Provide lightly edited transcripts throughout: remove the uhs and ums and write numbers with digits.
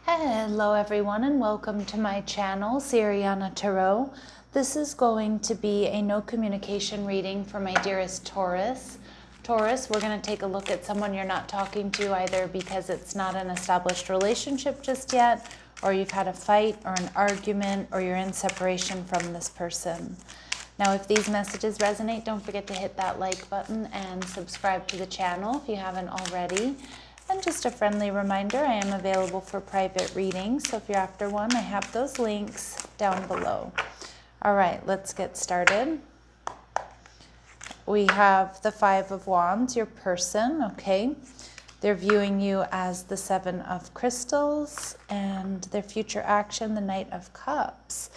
Hello everyone and welcome to my channel, Siriana Tarot. This is going to be a no communication reading for my dearest Taurus. Taurus, we're going to take a look at someone you're not talking to either because it's not an established relationship just yet, or you've had a fight or an argument, or you're in separation from this person. Now, if these messages resonate, don't forget to hit that like button and subscribe to the channel if you haven't already. And just a friendly reminder, I am available for private readings, so if you're after one, I have those links down below. All right, let's get started. We have the Five of Wands, your person, okay? They're viewing you as the Seven of Crystals, and their future action, the Knight of Cups.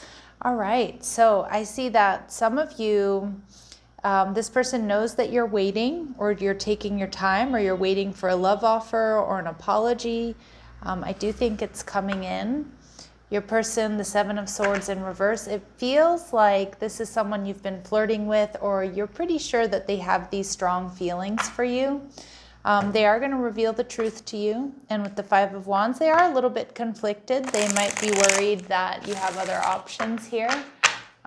All right, so I see that some of you, this person knows that you're waiting, or you're taking your time, or you're waiting for a love offer or an apology. I do think it's coming in. Your person, the Seven of Swords in reverse, it feels like this is someone you've been flirting with, or you're pretty sure that they have these strong feelings for you. They are going to reveal the truth to you. And with the Five of Wands, they are a little bit conflicted. They might be worried that you have other options here.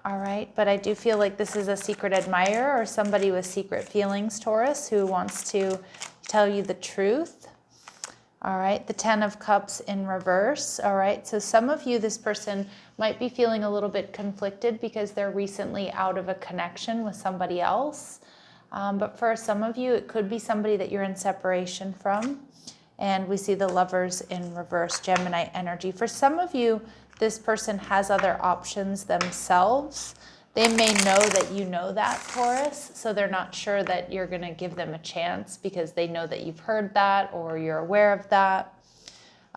All right, but I do feel like this is a secret admirer or somebody with secret feelings, Taurus, who wants to tell you the truth. All right, the Ten of Cups in reverse. All right, so some of you, this person might be feeling a little bit conflicted because they're recently out of a connection with somebody else. But for some of you, it could be somebody that you're in separation from. And we see the Lovers in reverse, Gemini energy. For some of you, this person has other options themselves. They may know that you know that, Taurus, so they're not sure that you're going to give them a chance because they know that you've heard that or you're aware of that.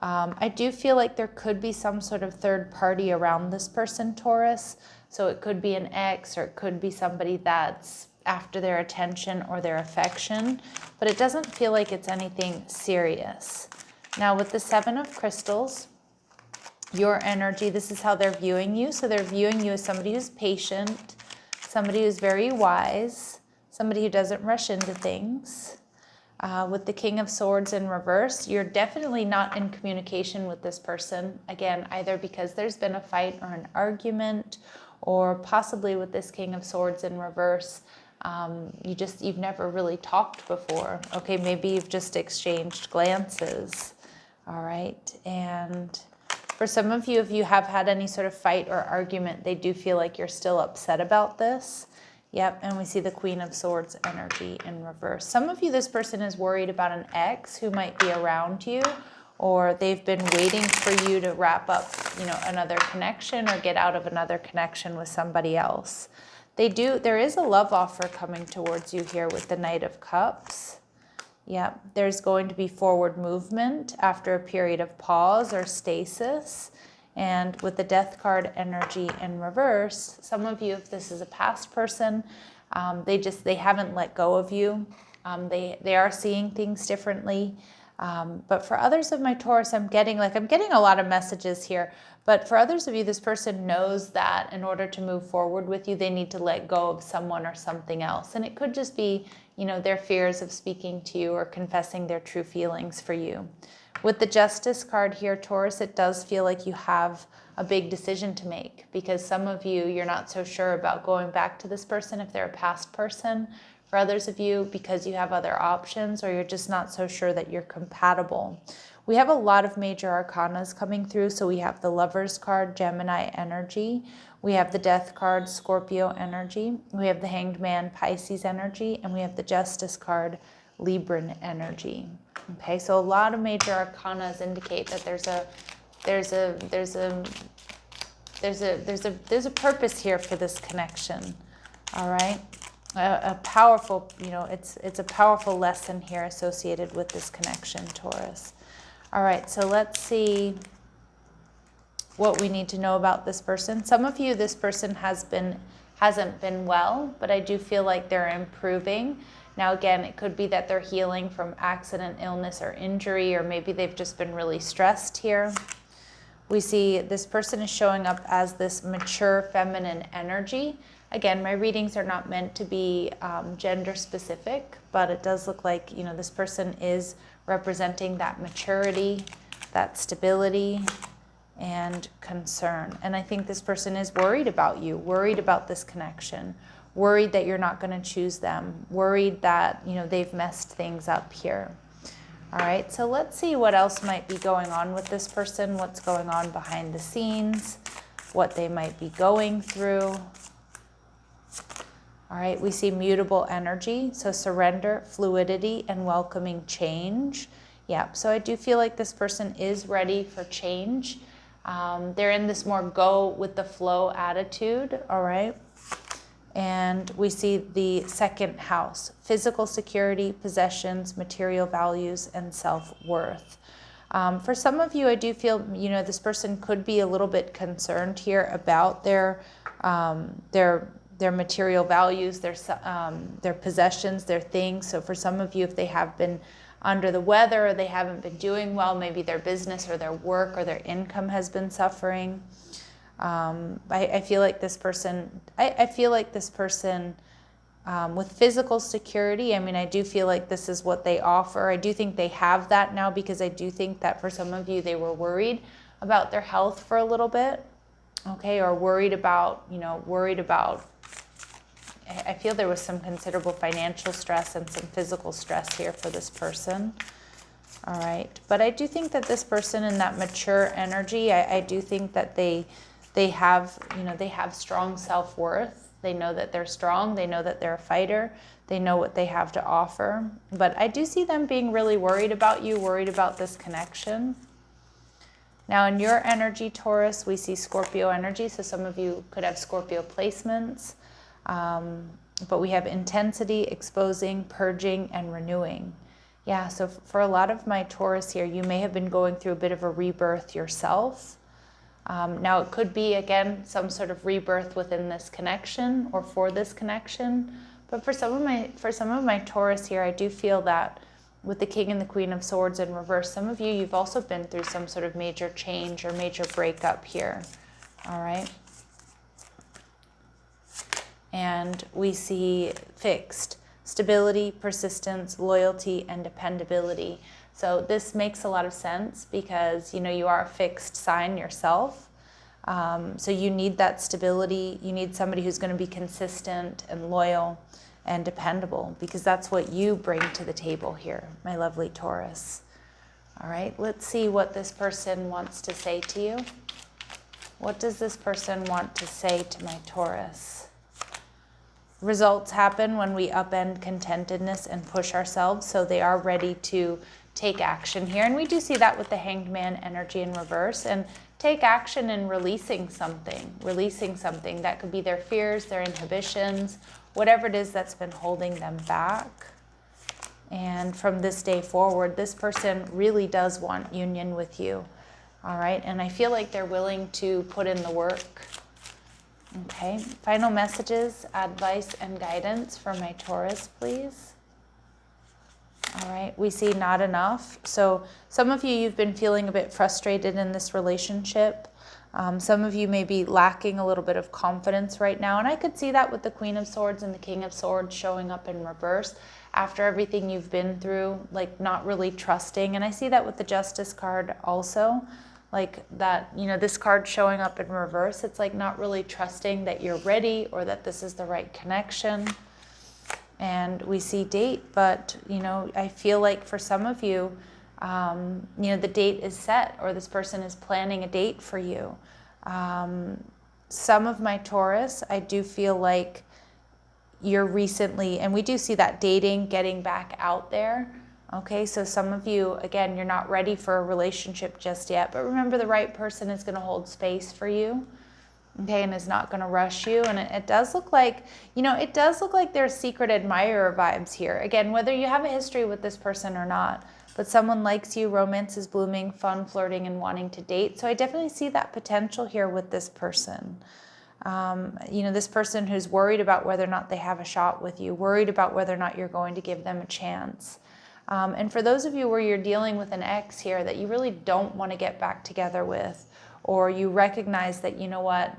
I do feel like there could be some sort of third party around this person, Taurus. So it could be an ex, or it could be somebody that's after their attention or their affection, but it doesn't feel like it's anything serious. Now with the Seven of Crystals, your energy, this is how they're viewing you. So they're viewing you as somebody who's patient, somebody who's very wise, somebody who doesn't rush into things. With the King of Swords in reverse, you're definitely not in communication with this person. Again, either because there's been a fight or an argument, or possibly with this King of Swords in reverse, you've never really talked before. Okay, maybe you've just exchanged glances. All right, and for some of you, if you have had any sort of fight or argument, they do feel like you're still upset about this. Yep, and we see the Queen of Swords energy in reverse. Some of you, this person is worried about an ex who might be around you, or they've been waiting for you to wrap up, another connection or get out of another connection with somebody else. There is a love offer coming towards you here with the Knight of Cups. Yep, there's going to be forward movement after a period of pause or stasis. And with the Death card energy in reverse, some of you, if this is a past person, they haven't let go of you. They are seeing things differently. But for others of my Taurus, I'm getting a lot of messages here. But for others of you, this person knows that in order to move forward with you, they need to let go of someone or something else. And it could just be, their fears of speaking to you or confessing their true feelings for you. With the Justice card here, Taurus, it does feel like you have a big decision to make, because some of you, you're not so sure about going back to this person if they're a past person. For others of you, because you have other options, or you're just not so sure that you're compatible. We have a lot of major arcanas coming through. So we have the Lovers card, Gemini energy. We have the Death card, Scorpio energy. We have the Hanged Man, Pisces energy. And we have the Justice card, Libran energy. Okay, so a lot of major arcanas indicate that there's a purpose here for this connection. All right. A powerful, it's a powerful lesson here associated with this connection, Taurus. All right, so let's see what we need to know about this person. Some of you, this person hasn't been well, but I do feel like they're improving. Now, again, it could be that they're healing from accident, illness, or injury, or maybe they've just been really stressed here. We see this person is showing up as this mature feminine energy. Again, my readings are not meant to be gender specific, but it does look like, this person is representing that maturity, that stability and concern. And I think this person is worried about you, worried about this connection, worried that you're not going to choose them, worried that, you know, they've messed things up here. All right, so let's see what else might be going on with this person, what's going on behind the scenes, what they might be going through. All right, we see mutable energy, so surrender, fluidity, and welcoming change. Yeah, so I do feel like this person is ready for change. They're in this more go with the flow attitude, all right? And we see the second house, physical security, possessions, material values, and self-worth. For some of you, I do feel, you know, this person could be a little bit concerned here about their material values, their possessions, their things. So for some of you, if they have been under the weather or they haven't been doing well, maybe their business or their work or their income has been suffering. I feel like this person, with physical security, I mean, I do feel like this is what they offer. I do think they have that now, because I do think that for some of you, they were worried about their health for a little bit, okay, or worried about, I feel there was some considerable financial stress and some physical stress here for this person. All right, but I do think that this person in that mature energy, I do think that they have, you know, they have strong self-worth. They know that they're strong. They know that they're a fighter. They know what they have to offer. But I do see them being really worried about you, worried about this connection. Now in your energy, Taurus, we see Scorpio energy. So some of you could have Scorpio placements. But we have intensity, exposing, purging, and renewing. Yeah, so for a lot of my Taurus here, you may have been going through a bit of a rebirth yourself. Now it could be, again, some sort of rebirth within this connection or for this connection. But for some of my Taurus here, I do feel that with the King and the Queen of Swords in reverse, some of you, you've also been through some sort of major change or major breakup here. All right. And we see fixed, stability, persistence, loyalty, and dependability. So this makes a lot of sense because, you know, you are a fixed sign yourself. So you need that stability. You need somebody who's going to be consistent and loyal and dependable, because that's what you bring to the table here, my lovely Taurus. All right, let's see what this person wants to say to you. What does this person want to say to my Taurus? Results happen when we upend contentedness and push ourselves, so they are ready to take action here. And we do see that with the Hanged Man energy in reverse, and take action in releasing something. That could be their fears, their inhibitions, whatever it is that's been holding them back. And from this day forward, this person really does want union with you. All right, and I feel like they're willing to put in the work. Okay, final messages, advice, and guidance for my Taurus, please. All right, we see not enough. So some of you, you've been feeling a bit frustrated in this relationship. Some of you may be lacking a little bit of confidence right now. And I could see that with the Queen of Swords and the King of Swords showing up in reverse after everything you've been through, like not really trusting. And I see that with the Justice card also. Like that, you know, this card showing up in reverse, it's like not really trusting that you're ready or that this is the right connection. And we see date, but, you know, I feel like for some of you, you know, the date is set, or this person is planning a date for you. Some of my Taurus, I do feel like you're recently, and we do see that dating, getting back out there. Okay, so some of you, again, you're not ready for a relationship just yet, but remember, the right person is going to hold space for you, okay, and is not going to rush you. And it does look like, you know, it does look like there's secret admirer vibes here. Again, whether you have a history with this person or not, but someone likes you, romance is blooming, fun, flirting, and wanting to date. So I definitely see that potential here with this person. You know, this person who's worried about whether or not they have a shot with you, worried about whether or not you're going to give them a chance. And for those of you where you're dealing with an ex here that you really don't want to get back together with, or you recognize that, you know what,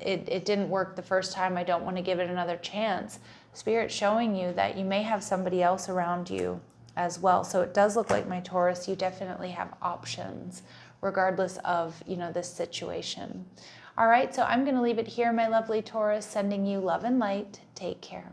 it didn't work the first time, I don't want to give it another chance. Spirit's showing you that you may have somebody else around you as well. So it does look like, my Taurus, you definitely have options regardless of, this situation. All right, so I'm going to leave it here, my lovely Taurus, sending you love and light. Take care.